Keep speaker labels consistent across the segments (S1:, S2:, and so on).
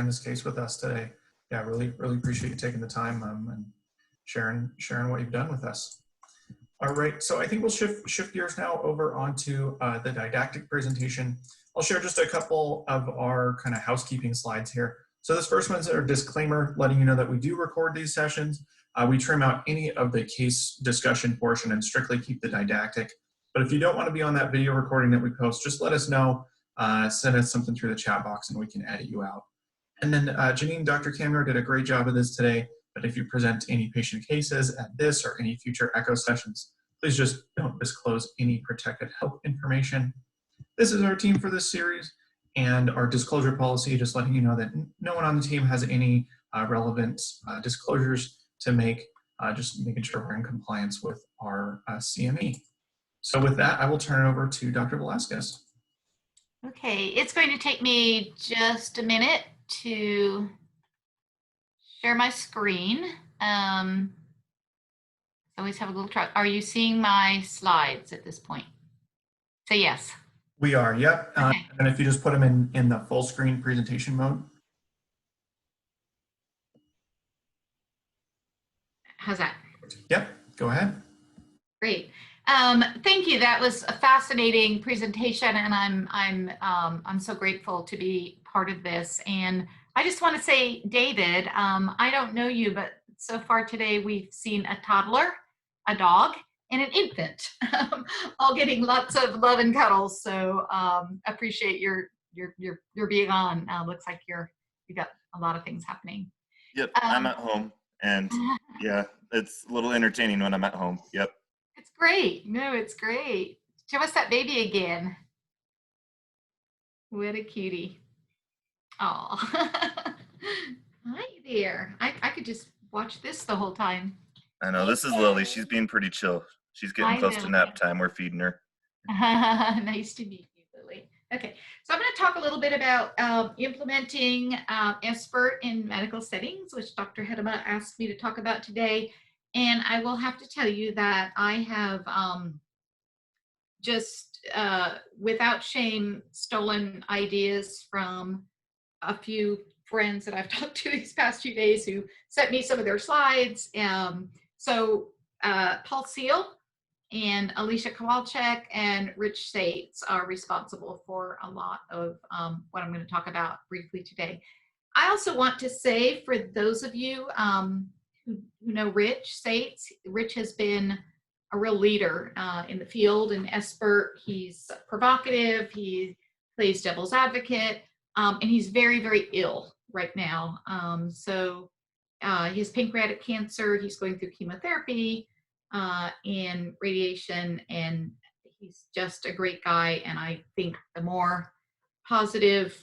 S1: in this case with us today. Yeah, really appreciate you taking the time and sharing what you've done with us. All right, so I think we'll shift gears now over onto the didactic presentation. I'll share just a couple of our kind of housekeeping slides here. So this first one's our disclaimer, letting you know that we do record these sessions. We trim out any of the case discussion portion and strictly keep the didactic. But if you don't want to be on that video recording that we post, just let us know, send us something through the chat box and we can edit you out. And then Janine, Dr. Camero did a great job of this today, but if you present any patient cases at this or any future echo sessions, please just don't disclose any protected health information. This is our team for this series and our disclosure policy, just letting you know that no one on the team has any relevant disclosures to make, just making sure we're in compliance with our CME. So with that, I will turn it over to Dr. Velasquez.
S2: Okay, it's going to take me just a minute to share my screen. Always have a little try. Are you seeing my slides at this point? Say yes.
S1: We are, yep.
S2: Okay.
S1: And if you just put them in the full screen presentation mode.
S2: How's that?
S1: Yep, go ahead.
S2: Great. Thank you. That was a fascinating presentation, and I'm so grateful to be part of this. And I just want to say, David, I don't know you, but so far today we've seen a toddler, a dog, and an infant, all getting lots of love and cuddles. So appreciate your being on. Looks like you got a lot of things happening.
S3: Yep, I'm at home, and yeah, it's a little entertaining when I'm at home. Yep.
S2: It's great. No, it's great. Show us that baby again. What a cutie. Oh, hi there. I could just watch this the whole time.
S3: I know, this is Lily. She's being pretty chill. She's getting close to nap time. We're feeding her.
S2: Nice to meet you, Lily. Okay, so I'm going to talk a little bit about implementing SBIRT in medical settings, which Dr. Hedema asked me to talk about today. And I will have to tell you that I have just, without shame, stolen ideas from a few friends that I've talked to these past few days who sent me some of their slides. So Paul Seal and Alicia Kowalczyk and Rich Sates are responsible for a lot of what I'm going to talk about briefly today. I also want to say, for those of you who know Rich Sates, Rich has been a real leader in the field in SBIRT. He's provocative, he plays devil's advocate, and he's very, very ill right now. So he has pancreatic cancer, he's going through chemotherapy and radiation, and he's just a great guy. And I think the more positive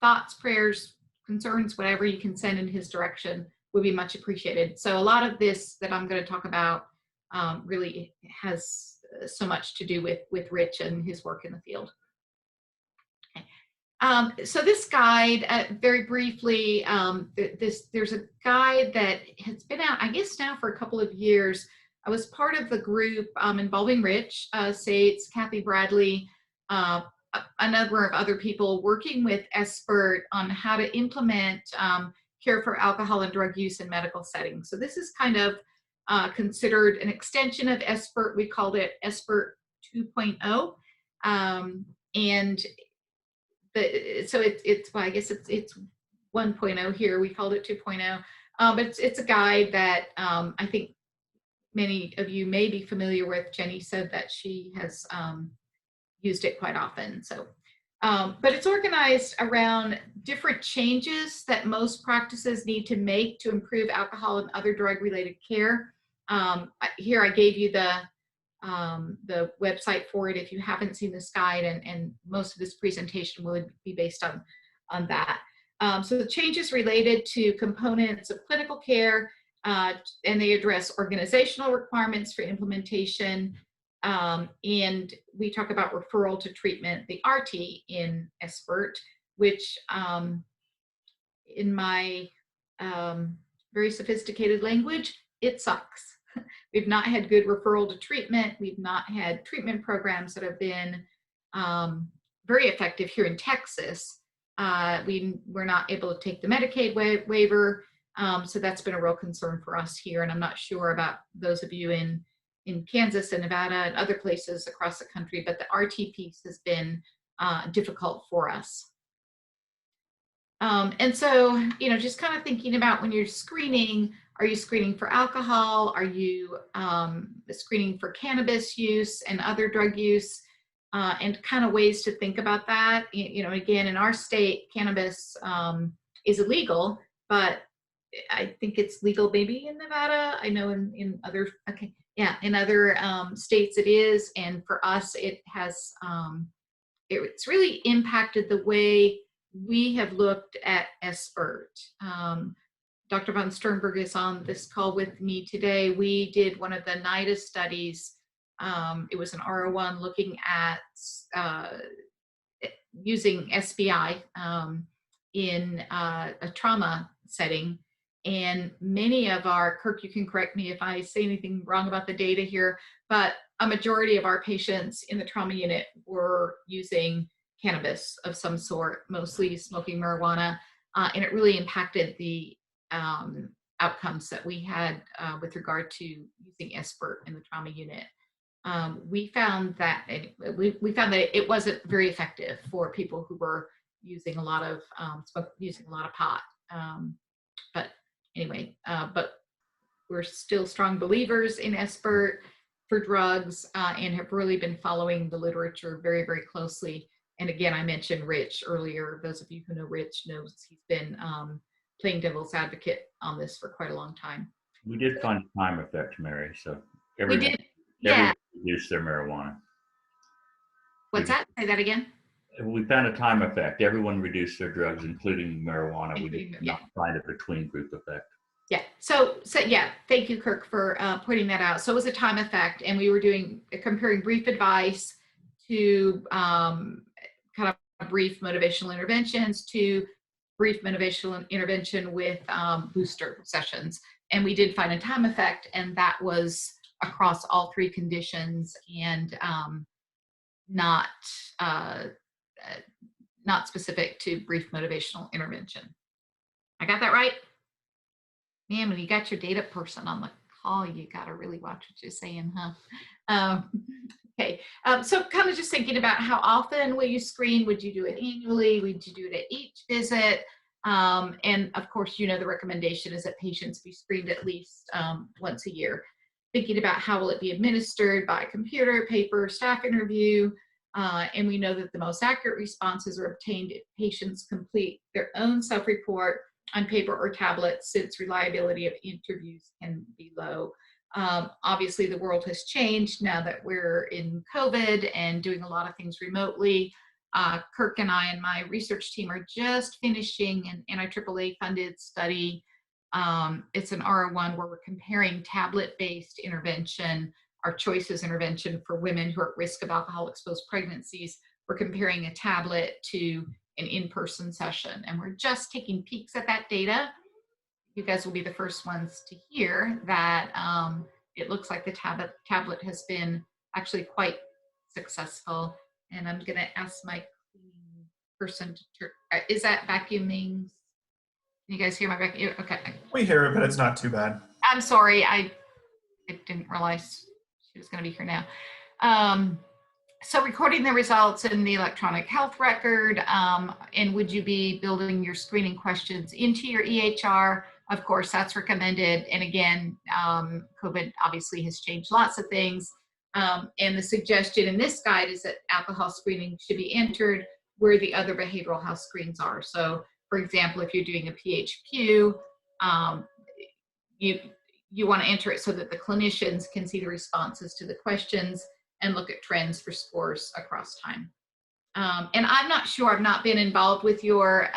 S2: thoughts, prayers, concerns, whatever you can send in his direction would be much appreciated. So a lot of this that I'm going to talk about really has so much to do with Rich and his work in the field. Okay. So this guide, very briefly, there's a guide that has been out, I guess now for a couple of years. I was part of the group involving Rich Sates, Kathy Bradley, a number of other people working with SBIRT on how to implement care for alcohol and drug use in medical settings. So this is kind of considered an extension of SBIRT. We called it SBIRT 2.0. And so it's well, I guess it's 1.0 here. We called it 2.0. But it's a guide that I think many of you may be familiar with. Jenny said that she has used it quite often. So, but it's organized around different changes that most practices need to make to improve alcohol and other drug-related care. Here I gave you the website for it if you haven't seen this guide, and most of this presentation will be based on that. So the changes related to components of clinical care, and they address organizational requirements for implementation, and we talk about referral to treatment, the RT in SBIRT, which in my very sophisticated language, it sucks. We've not had good referral to treatment. We've not had treatment programs that have been very effective here in Texas. We're not able to take the Medicaid waiver. So that's been a real concern for us here. And I'm not sure about those of you in Kansas and Nevada and other places across the country, but the RT piece has been difficult for us. And so, you know, just kind of thinking about when you're screening, are you screening for alcohol? Are you screening for cannabis use and other drug use? And kind of ways to think about that. You know, again, in our state, cannabis is illegal, but I think it's legal maybe in Nevada. I know in other, okay, yeah, in other states it is. And for us, it has, it's really impacted the way we have looked at SBIRT. Dr. von Sternberg is on this call with me today. We did one of the NIDA studies. It was an R01 looking at using SBI in a trauma setting. And many of our, Kirk, you can correct me if I say anything wrong about the data here, but a majority of our patients in the trauma unit were using cannabis of some sort, mostly smoking marijuana, and it really impacted the outcomes that we had with regard to using SBIRT in the trauma unit. We found that it wasn't very effective for people who were using a lot of pot. But anyway, but we're still strong believers in SBIRT for drugs and have really been following the literature very, very closely. And again, I mentioned Rich earlier. Those of you who know Rich knows he's been playing devil's advocate on this for quite a long time.
S4: We did find a time effect, Mary. So
S2: we did, yeah.
S4: Reduced their marijuana.
S2: What's that? Say that again.
S4: We found a time effect. Everyone reduced their drugs, including marijuana. We did not find a between group effect.
S2: Yeah. So yeah, thank you, Kirk, for pointing that out. So it was a time effect, and we were comparing brief advice to kind of brief motivational interventions to brief motivational intervention with booster sessions. And we did find a time effect, and that was across all three conditions and not specific to brief motivational intervention. I got that right? Man, when you got your data person on the call, you got to really watch what you're saying, huh? Okay, so kind of just thinking about how often will you screen? Would you do it annually? Would you do it at each visit? And of course, you know, the recommendation is that patients be screened at least once a year. Thinking about how will it be administered by computer, paper, staff interview, and we know that the most accurate responses are obtained if patients complete their own self-report on paper or tablet, since reliability of interviews can be low. Obviously, the world has changed now that we're in COVID and doing a lot of things remotely. Kirk and I and my research team are just finishing an NIAAA funded study. It's an R01 where we're comparing tablet-based intervention, our choices intervention for women who are at risk of alcohol-exposed pregnancies. We're comparing a tablet to an in-person session, and we're just taking peeks at that data. You guys will be the first ones to hear that it looks like the tablet has been actually quite successful. And I'm going to ask my cleaning person to is that vacuuming? Can you guys hear my vacuum? Okay.
S1: We hear it, but it's not too bad.
S2: I'm sorry. I didn't realize she was going to be here now. So recording the results in the electronic health record, and would you be building your screening questions into your EHR? Of course, that's recommended. And again, COVID obviously has changed lots of things. And the suggestion in this guide is that alcohol screening should be entered where the other behavioral health screens are. So for example, if you're doing a PHQ, you want to enter it so that the clinicians can see the responses to the questions and look at trends for scores across time. And I'm not sure, I've not been involved with your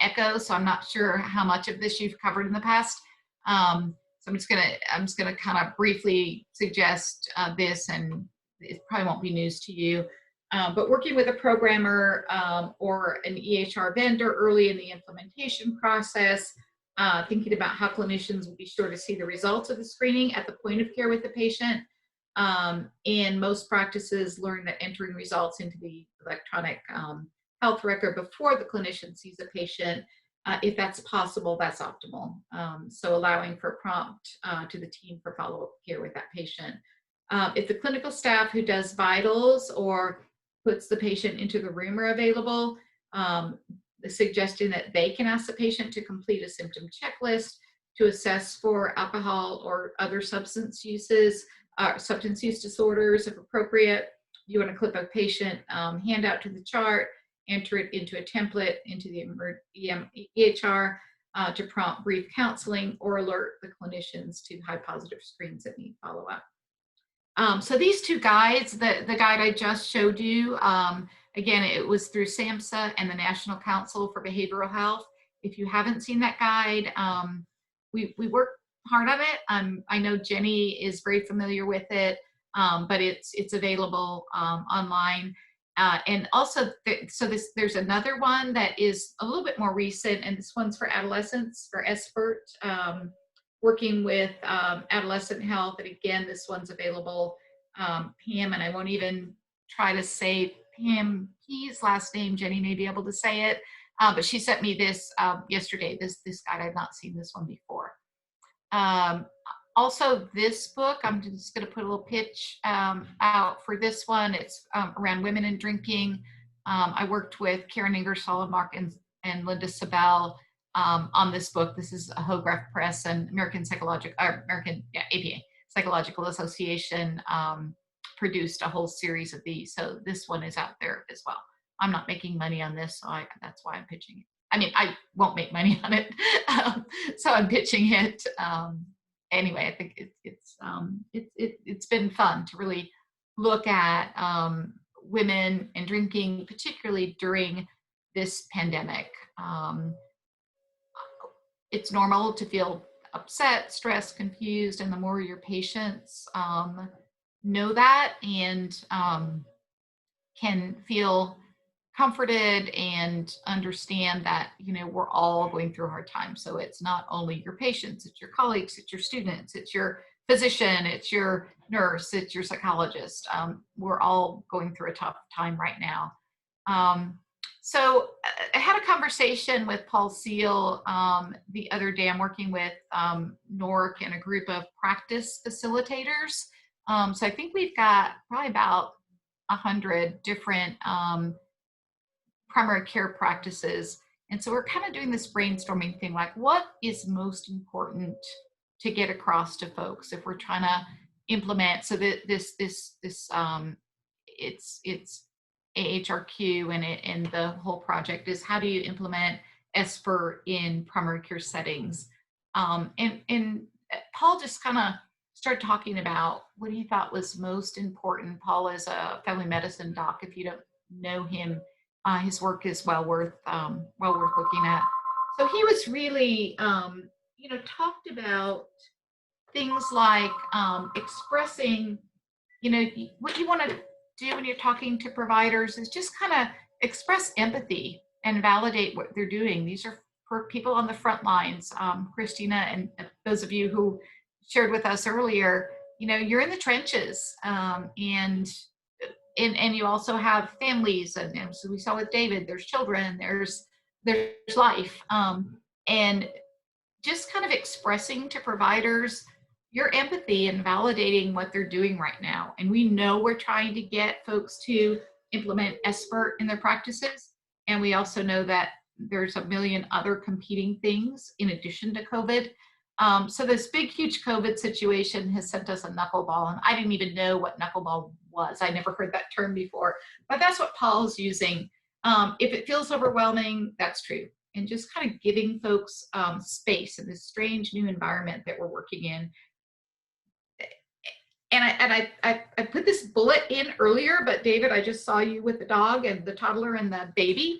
S2: echo, so I'm not sure how much of this you've covered in the past. So I'm just gonna kind of briefly suggest this, and it probably won't be news to you. But working with a programmer or an EHR vendor early in the implementation process, thinking about how clinicians will be sure to see the results of the screening at the point of care with the patient. And most practices learn that entering results into the electronic health record before the clinician sees a patient. If that's possible, that's optimal. So allowing for prompt to the team for follow-up care with that patient. If the clinical staff who does vitals or puts the patient into the room are available, the suggestion that they can ask the patient to complete a symptom checklist to assess for alcohol or other substance use disorders if appropriate. You want to clip a patient handout to the chart, enter it into a template into the EHR to prompt brief counseling or alert the clinicians to high positive screens that need follow-up. So these two guides, the guide I just showed you, again, it was through SAMHSA and the National Council for Behavioral Health. If you haven't seen that guide, we worked hard on it. I know Jenny is very familiar with it, but it's available online. And also, there's another one that is a little bit more recent, and this one's for adolescents, for SBIRT, working with adolescent health. And again, this one's available. Pam, and I won't even try to say Pam Key's last name. Jenny may be able to say it, but she sent me this yesterday. This guide, I've not seen this one before. Also, this book, I'm just going to put a little pitch out for this one. It's around women and drinking. I worked with Karen Ingersoll and Mark and Linda Sabel on this book. This is a Hograph Press and APA, Psychological Association produced a whole series of these. So this one is out there as well. I'm not making money on this, so that's why I'm pitching it. I mean, I won't make money on it, so I'm pitching it. Anyway, I think it's been fun to really look at women and drinking, particularly during this pandemic. It's normal to feel upset, stressed, confused, and the more your patients know that and can feel comforted and understand that, you know, we're all going through a hard time. So it's not only your patients, it's your colleagues, it's your students, it's your physician, it's your nurse, it's your psychologist. We're all going through a tough time right now. So I had a conversation with Paul Seal the other day. I'm working with NORC and a group of practice facilitators. So I think we've got probably about 100 different primary care practices. And so we're kind of doing this brainstorming thing, like what is most important to get across to folks if we're trying to implement, so that it's AHRQ and the whole project is how do you implement SBIRT in primary care settings? And Paul just kind of started talking about what he thought was most important. Paul is a family medicine doc. If you don't know him, his work is well worth looking at. So he was really, talked about things like expressing, what you want to do when you're talking to providers is just kind of express empathy and validate what they're doing. These are for people on the front lines. Christina and those of you who shared with us earlier, you're in the trenches, and you also have families, and so we saw with David, there's children, there's life, and just kind of expressing to providers your empathy and validating what they're doing right now. And we know we're trying to get folks to implement SBIRT in their practices, and we also know that there's a million other competing things in addition to COVID. So this big, huge COVID situation has sent us a knuckleball, and I didn't even know what knuckleball was. I never heard that term before, but that's what Paul's using. If it feels overwhelming, that's true. And just kind of giving folks space in this strange new environment that we're working in. And I put this bullet in earlier, but David, I just saw you with the dog and the toddler and the baby.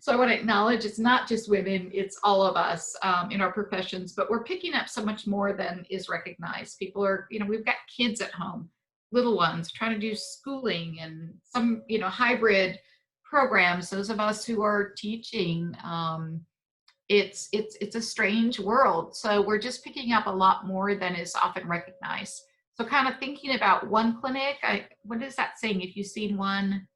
S2: So I want to acknowledge it's not just women, it's all of us in our professions, but we're picking up so much more than is recognized. People are, we've got kids at home, little ones, trying to do schooling and some, hybrid programs. Those of us who are teaching, it's a strange world. So we're just picking up a lot more than is often recognized. So kind of thinking about one clinic, what is that saying? If you've seen one,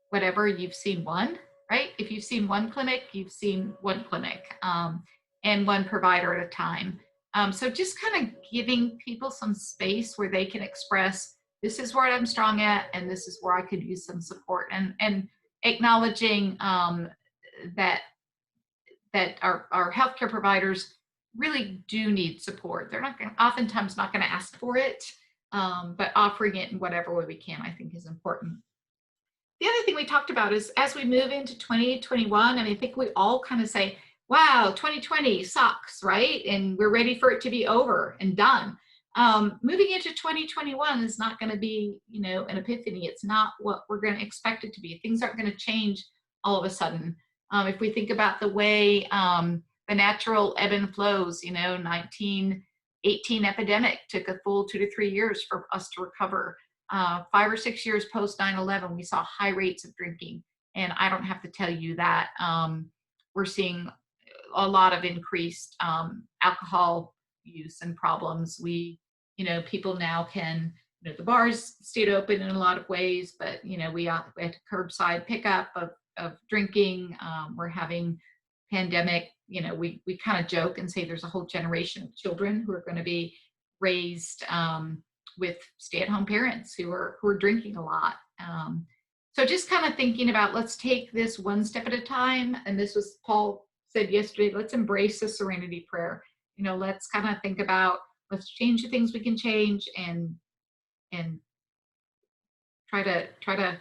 S2: whatever, you've seen one, right? If you've seen one clinic, you've seen one clinic, and one provider at a time. So just kind of giving people some space where they can express, this is where I'm strong at, and this is where I could use some support, and acknowledging that our healthcare providers really do need support. They're not oftentimes not going to ask for it, but offering it in whatever way we can, I think, is important. The other thing we talked about is as we move into 2021, I mean, I think we all kind of say, wow, 2020 sucks, right? And we're ready for it to be over and done. Moving into 2021 is not going to be, an epiphany. It's not what we're going to expect it to be. Things aren't going to change all of a sudden. If we think about the way the natural ebb and flows, 1918 epidemic took a full 2 to 3 years for us to recover. 5 or 6 years post 9/11, we saw high rates of drinking. And I don't have to tell you that we're seeing a lot of increased alcohol use and problems. People now can, the bars stayed open in a lot of ways, but, we had curbside pickup of drinking. We're having pandemic, we kind of joke and say there's a whole generation of children who are going to be raised with stay-at-home parents who are drinking a lot. So just kind of thinking about, let's take this one step at a time. And this was Paul said yesterday, let's embrace the serenity prayer. Let's kind of think about, let's change the things we can change and try to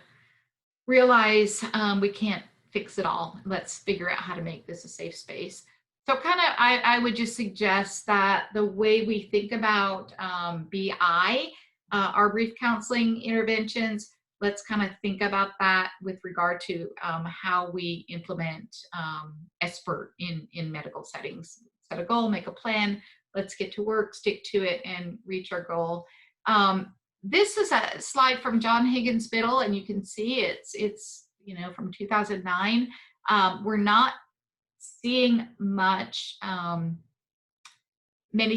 S2: realize we can't fix it all. Let's figure out how to make this a safe space. So kind of, I would just suggest that the way we think about BI, our brief counseling interventions, let's kind of think about that with regard to how we implement SBIRT in medical settings. Set a goal, make a plan, let's get to work, stick to it, and reach our goal. This is a slide from John Higgins Biddle, and you can see it's from 2009. We're not seeing many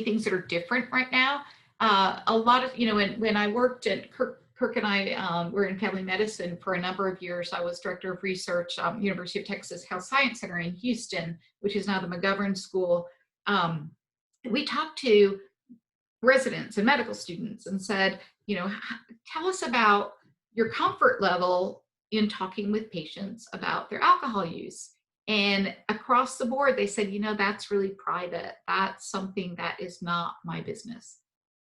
S2: things that are different right now. A lot of, when I worked at Kirk and I were in family medicine for a number of years. I was director of research, University of Texas Health Science Center in Houston, which is now the McGovern School. We talked to residents and medical students and said, tell us about your comfort level in talking with patients about their alcohol use. And across the board, they said, that's really private. That's something that is not my business.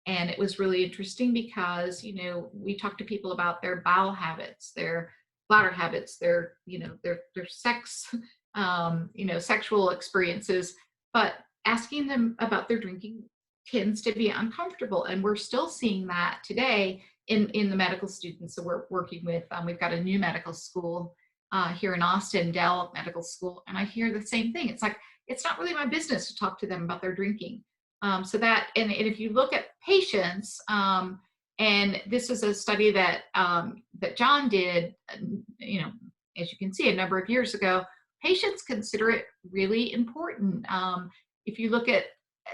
S2: And it was really interesting because, we talked to people about their bowel habits, their bladder habits, their sex, sexual experiences, but asking them about their drinking tends to be uncomfortable. And we're still seeing that today in the medical students that we're working with. We've got a new medical school here in Austin, Dell Medical School, and I hear the same thing. It's like, it's not really my business to talk to them about their drinking. So that, and if you look at patients, and this is a study that John did, as you can see, a number of years ago, patients consider it really important. If you look at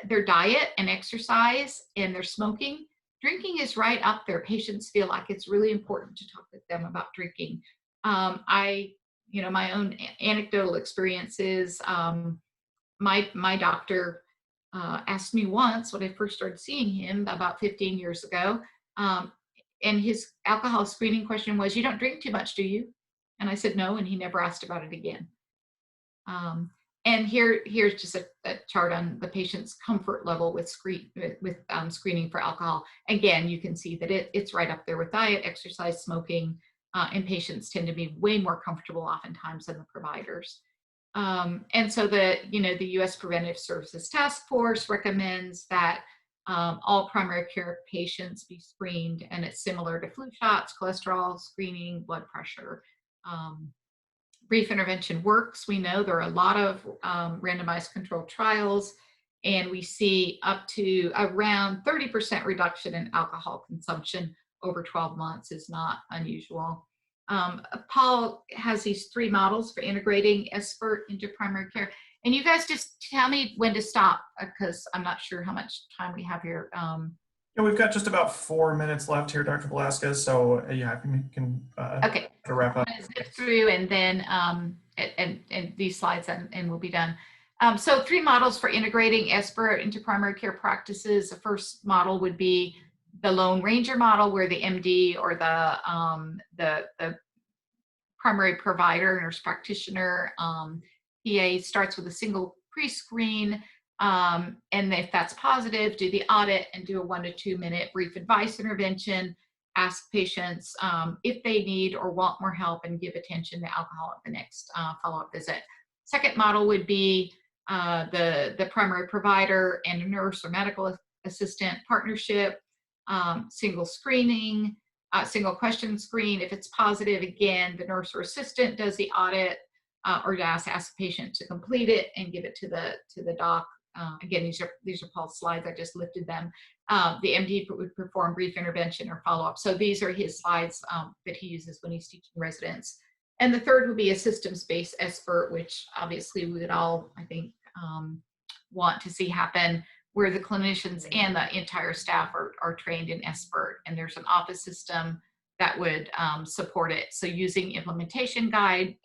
S2: their diet and exercise and their smoking, drinking is right up there. Patients feel like it's really important to talk with them about drinking. My own anecdotal experiences, my doctor asked me once when I first started seeing him about 15 years ago, and his alcohol screening question was, "You don't drink too much, do you?" And I said no, and he never asked about it again. And here's just a chart on the patient's comfort level with screening for alcohol. Again, you can see that it's right up there with diet, exercise, smoking, and patients tend to be way more comfortable oftentimes than the providers. And so the U.S. Preventive Services Task Force recommends that all primary care patients be screened, and it's similar to flu shots, cholesterol screening, blood pressure. Brief intervention works. We know there are a lot of randomized controlled trials, and we see up to around 30% reduction in alcohol consumption over 12 months is not unusual. Paul has these 3 models for integrating SBIRT into primary care. And you guys just tell me when to stop, because I'm not sure how much time we have here.
S1: Yeah, we've got just about 4 minutes left here, Dr. Velasquez. So yeah, if you can
S2: Okay.
S1: to wrap up.
S2: I'm gonna zip through and then and these slides and we'll be done. So 3 models for integrating SBIRT into primary care practices. The first model would be the Lone Ranger model, where the MD or the primary provider, nurse practitioner, PA starts with a single pre-screen, and if that's positive, do the audit and do a 1 to 2 minute brief advice intervention. Ask patients if they need or want more help, and give attention to alcohol at the next follow-up visit. Second model would be the primary provider and a nurse or medical assistant partnership, single screening, single question screen. If it's positive, again, the nurse or assistant does the audit, or ask the patient to complete it and give it to the doc. Again, these are Paul's slides. I just lifted them. The MD would perform brief intervention or follow-up. So these are his slides that he uses when he's teaching residents. And the third would be a systems-based SBIRT, which obviously we would all, I think, want to see happen, where the clinicians and the entire staff are trained in SBIRT, and there's an office system that would support it. So using implementation guide,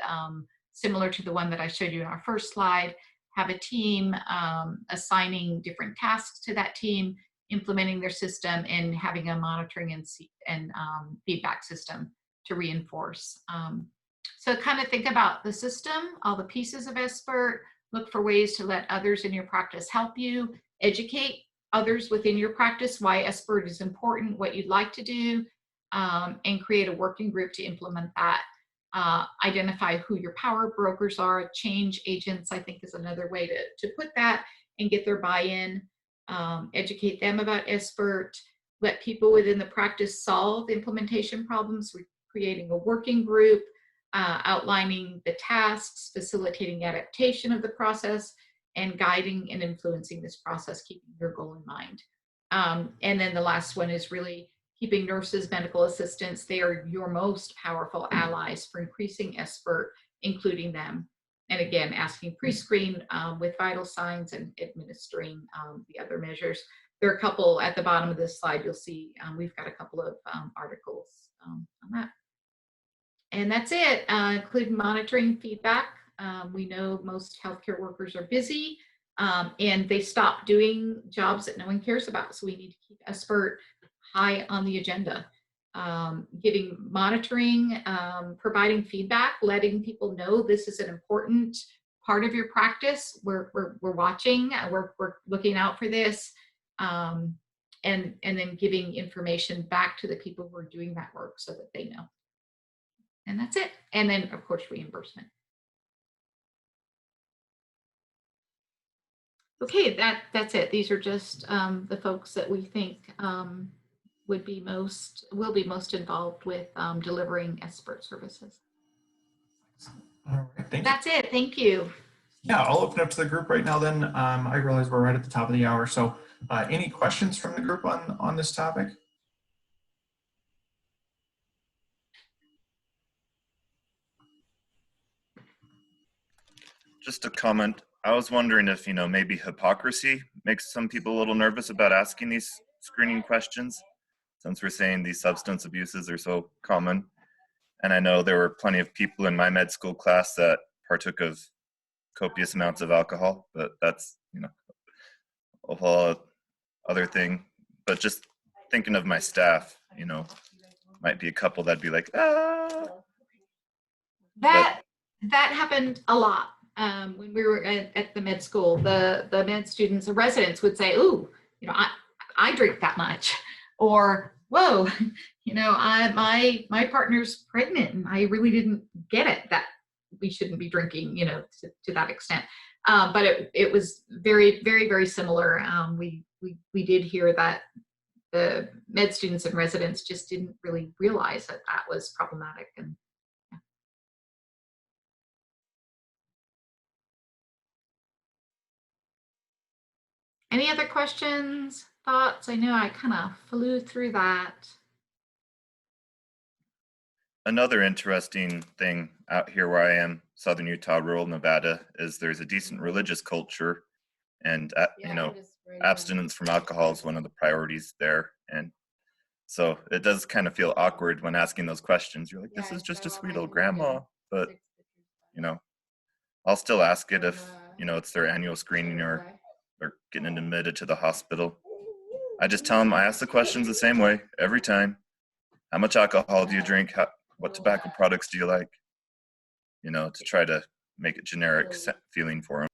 S2: similar to the one that I showed you in our first slide, have a team assigning different tasks to that team, implementing their system, and having a monitoring and feedback system to reinforce. So kind of think about the system, all the pieces of SBIRT, look for ways to let others in your practice help you, educate others within your practice why SBIRT is important, what you'd like to do, and create a working group to implement that. Identify who your power brokers are. Change agents, I think, is another way to put that, and get their buy-in. Educate them about SBIRT. Let people within the practice solve implementation problems. We're creating a working group, outlining the tasks, facilitating adaptation of the process, and guiding and influencing this process, keeping your goal in mind. And then the last one is really keeping nurses, medical assistants. They are your most powerful allies for increasing SBIRT, including them. And again, asking pre-screen with vital signs and administering the other measures. There are a couple at the bottom of this slide. You'll see we've got a couple of articles on that. And that's it, including monitoring feedback. We know most healthcare workers are busy and they stop doing jobs that no one cares about. So we need to keep SBIRT high on the agenda. Giving monitoring, providing feedback, letting people know this is an important part of your practice. We're watching, we're looking out for this, and then giving information back to the people who are doing that work so that they know. And that's it. And then, of course, reimbursement. Okay, that's it. These are just the folks that we think will be most involved with delivering SBIRT services.
S1: All right, thank you.
S2: That's it. Thank you.
S1: Yeah, I'll open up to the group right now then. I realize we're right at the top of the hour. So any questions from the group on this topic?
S3: Just a comment. I was wondering if, maybe hypocrisy makes some people a little nervous about asking these screening questions, since we're saying these substance abuses are so common. And I know there were plenty of people in my med school class that partook of copious amounts of alcohol, but that's, a whole other thing. But just thinking of my staff, might be a couple that'd be like, ah.
S2: That happened a lot. When we were at the med school, the med students, the residents would say, "Ooh, I drink that much," or "Whoa, my partner's pregnant, and I really didn't get it that we shouldn't be drinking, to that extent." But it was very, very, very similar. We did hear that the med students and residents just didn't really realize that was problematic. And any other questions, thoughts? I know I kind of flew through that.
S3: Another interesting thing out here where I am, Southern Utah, rural Nevada, is there's a decent religious culture. And, abstinence from alcohol is one of the priorities there. And so it does kind of feel awkward when asking those questions. You're like, this is just a sweet old grandma. But, you know, I'll still ask it if, you know, it's their annual screening or they're getting admitted to the hospital. I just tell them, I ask the questions the same way every time. How much alcohol do you drink? What tobacco products do you like? You know, to try to make it generic feeling for them.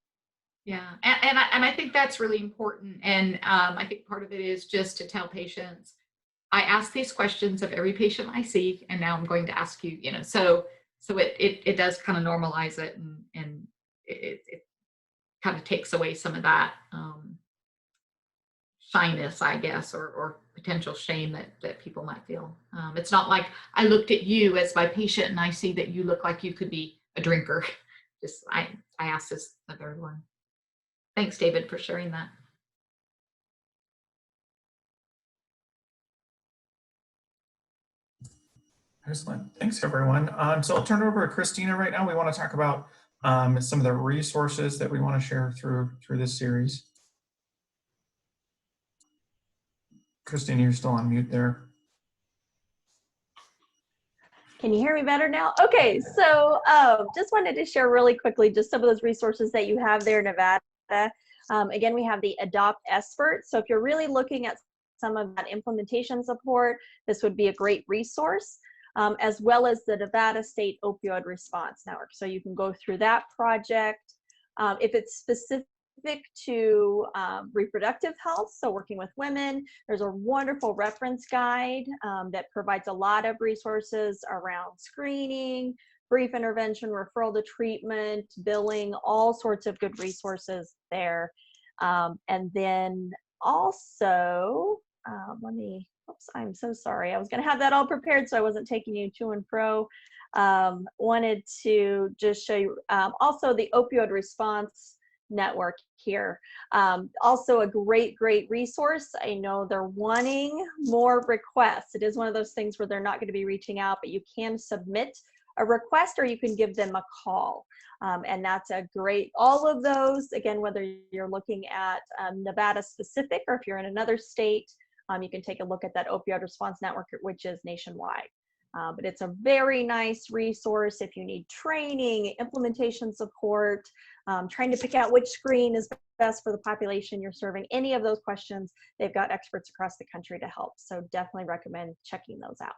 S2: Yeah, and I think that's really important. And I think part of it is just to tell patients, I ask these questions of every patient I see, and now I'm going to ask you, you know, so it does kind of normalize it, and it kind of takes away some of that shyness, I guess, or potential shame that people might feel. It's not like I looked at you as my patient and I see that you look like you could be a drinker. Just I asked this the third one. Thanks, David, for sharing that.
S1: Excellent. Thanks, everyone. So I'll turn it over to Christina right now. We want to talk about some of the resources that we want to share through this series. Christina, you're still on mute there.
S5: Can you hear me better now? Okay, so just wanted to share really quickly just some of those resources that you have there in Nevada. Again, we have the Adopt SBIRT. So if you're really looking at some of that implementation support, this would be a great resource, as well as the Nevada State Opioid Response Network. So you can go through that project. If it's specific to reproductive health, so working with women, there's a wonderful reference guide that provides a lot of resources around screening, brief intervention, referral to treatment, billing, all sorts of good resources there. And then also, oops, I'm so sorry. I was gonna have that all prepared so I wasn't taking you to and fro. Wanted to just show you also the Opioid Response Network here. Also a great resource. I know they're wanting more requests. It is one of those things where they're not going to be reaching out, but you can submit a request or you can give them a call. And that's a great, all of those, again, whether you're looking at Nevada specific or if you're in another state, you can take a look at that Opioid Response Network, which is nationwide. But it's a very nice resource if you need training, implementation support, trying to pick out which screen is best for the population you're serving. Any of those questions, they've got experts across the country to help. So definitely recommend checking those out.